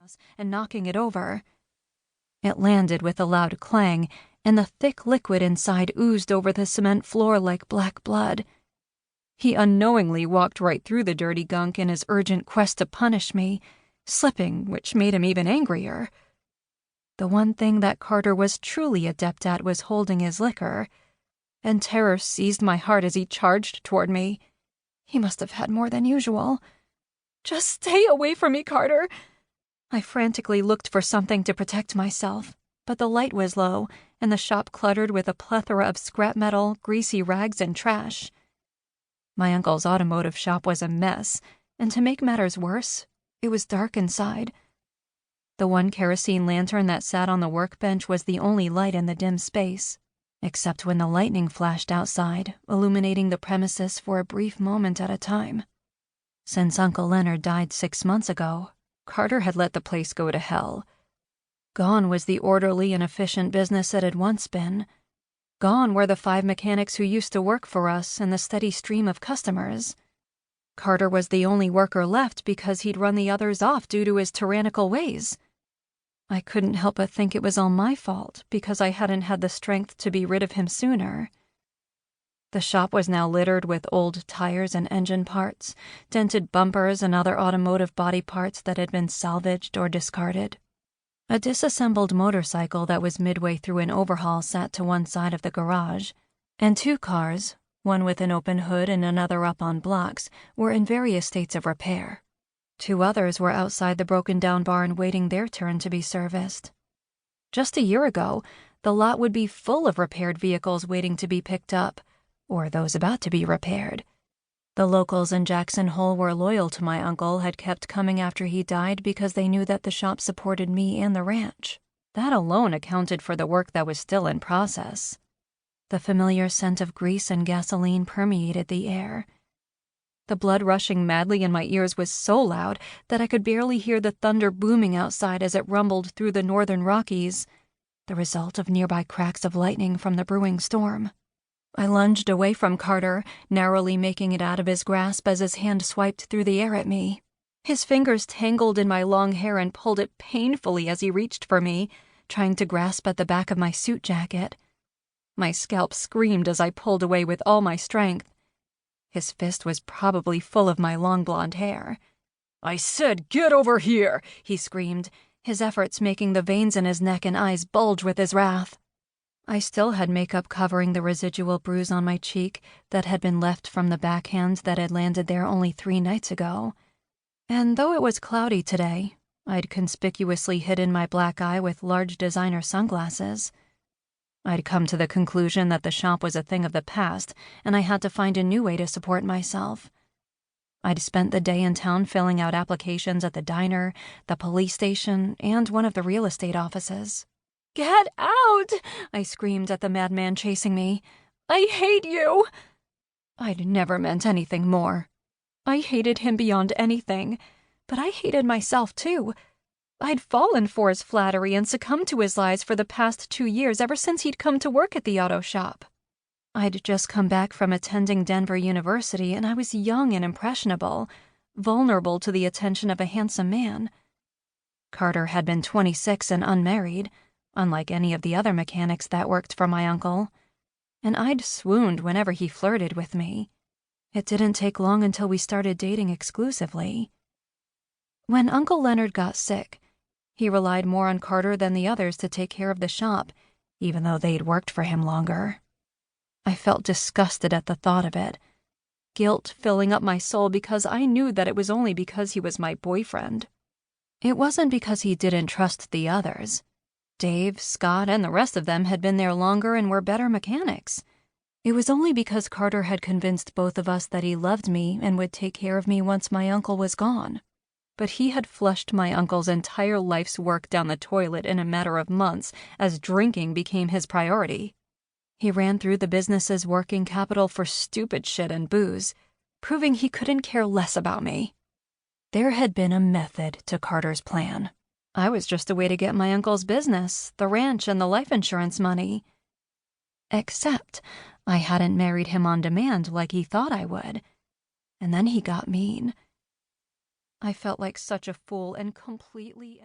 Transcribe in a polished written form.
glass and knocking it over. It landed with a loud clang, and the thick liquid inside oozed over the cement floor like black blood. He unknowingly walked right through the dirty gunk in his urgent quest to punish me, slipping, which made him even angrier. The one thing that Carter was truly adept at was holding his liquor, and terror seized my heart as he charged toward me. He must have had more than usual. "Just stay away from me, Carter!" I frantically looked for something to protect myself, but the light was low, and the shop cluttered with a plethora of scrap metal, greasy rags, and trash. My uncle's automotive shop was a mess, and to make matters worse, it was dark inside. The one kerosene lantern that sat on the workbench was the only light in the dim space, except when the lightning flashed outside, illuminating the premises for a brief moment at a time. Since Uncle Leonard died 6 months ago, Carter had let the place go to hell. Gone was the orderly and efficient business it had once been. Gone were the 5 mechanics who used to work for us and the steady stream of customers. Carter was the only worker left because he'd run the others off due to his tyrannical ways. I couldn't help but think it was all my fault because I hadn't had the strength to be rid of him sooner. The shop was now littered with old tires and engine parts, dented bumpers and other automotive body parts that had been salvaged or discarded. A disassembled motorcycle that was midway through an overhaul sat to one side of the garage, and 2 cars, one with an open hood and another up on blocks, were in various states of repair. 2 others were outside the broken-down barn waiting their turn to be serviced. Just a year ago, the lot would be full of repaired vehicles waiting to be picked up, or those about to be repaired. The locals in Jackson Hole were loyal to my uncle, had kept coming after he died because they knew that the shop supported me and the ranch. That alone accounted for the work that was still in process. The familiar scent of grease and gasoline permeated the air. The blood rushing madly in my ears was so loud that I could barely hear the thunder booming outside as it rumbled through the northern Rockies, the result of nearby cracks of lightning from the brewing storm. I lunged away from Carter, narrowly making it out of his grasp as his hand swiped through the air at me. His fingers tangled in my long hair and pulled it painfully as he reached for me, trying to grasp at the back of my suit jacket. My scalp screamed as I pulled away with all my strength. His fist was probably full of my long blonde hair. "I said, get over here!" he screamed, his efforts making the veins in his neck and eyes bulge with his wrath. I still had makeup covering the residual bruise on my cheek that had been left from the backhand that had landed there only 3 nights ago. And though it was cloudy today, I'd conspicuously hidden my black eye with large designer sunglasses. I'd come to the conclusion that the shop was a thing of the past, and I had to find a new way to support myself. I'd spent the day in town filling out applications at the diner, the police station, and one of the real estate offices. "Get out!" I screamed at the madman chasing me. "I hate you!" I'd never meant anything more. I hated him beyond anything, but I hated myself too. I'd fallen for his flattery and succumbed to his lies for the past 2 years ever since he'd come to work at the auto shop. I'd just come back from attending Denver University, and I was young and impressionable, vulnerable to the attention of a handsome man. Carter had been 26 and unmarried, unlike any of the other mechanics that worked for my uncle, and I'd swooned whenever he flirted with me. It didn't take long until we started dating exclusively. When Uncle Leonard got sick, he relied more on Carter than the others to take care of the shop, even though they'd worked for him longer. I felt disgusted at the thought of it, guilt filling up my soul because I knew that it was only because he was my boyfriend. It wasn't because he didn't trust the others. Dave, Scott, and the rest of them had been there longer and were better mechanics. It was only because Carter had convinced both of us that he loved me and would take care of me once my uncle was gone. But he had flushed my uncle's entire life's work down the toilet in a matter of months as drinking became his priority. He ran through the business's working capital for stupid shit and booze, proving he couldn't care less about me. There had been a method to Carter's plan. I was just a way to get my uncle's business, the ranch, and the life insurance money. Except I hadn't married him on demand like he thought I would. And then he got mean. I felt like such a fool and completely